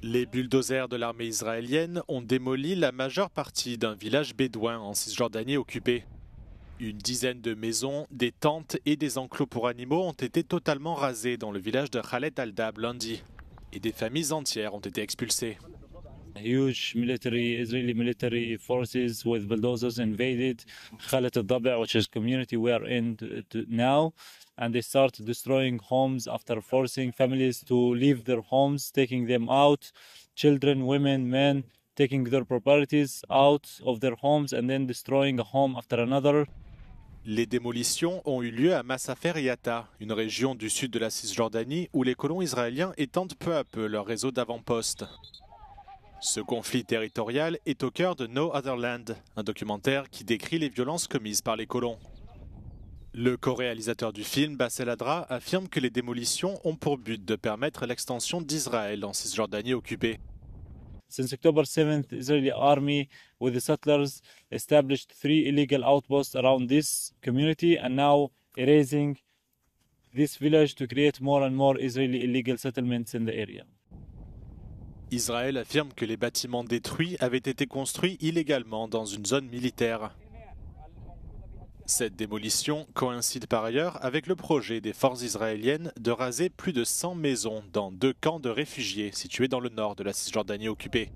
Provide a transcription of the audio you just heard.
Les bulldozers de l'armée israélienne ont démoli la majeure partie d'un village bédouin en Cisjordanie occupée. Une dizaine de maisons, des tentes et des enclos pour animaux ont été totalement rasés dans le village de allait lundi. Et des familles entières ont été expulsées. Huge Israeli military forces with bulldozers invaded Khalat al-Dabi', which is community we are in now, and they start destroying homes after forcing families to leave their homes, taking them out, children, women, men, taking their properties out of their homes and then destroying a home after another. Les démolitions ont eu lieu à Masafer Yatta, une région du sud de la Cisjordanie où les colons israéliens étendent peu à peu leur réseau d'avant-postes. Ce conflit territorial est au cœur de No Other Land, un documentaire qui décrit les violences commises par les colons. Le co-réalisateur du film, Bassel Adra, affirme que les démolitions ont pour but de permettre l'extension d'Israël en Cisjordanie occupée. Since October 7th, the Israeli army with the settlers established 3 illegal outposts around this community and now erasing this village to create more and more Israeli illegal settlements in the area. Israël affirme que les bâtiments détruits avaient été construits illégalement dans une zone militaire. Cette démolition coïncide par ailleurs avec le projet des forces israéliennes de raser plus de 100 maisons dans 2 camps de réfugiés situés dans le nord de la Cisjordanie occupée.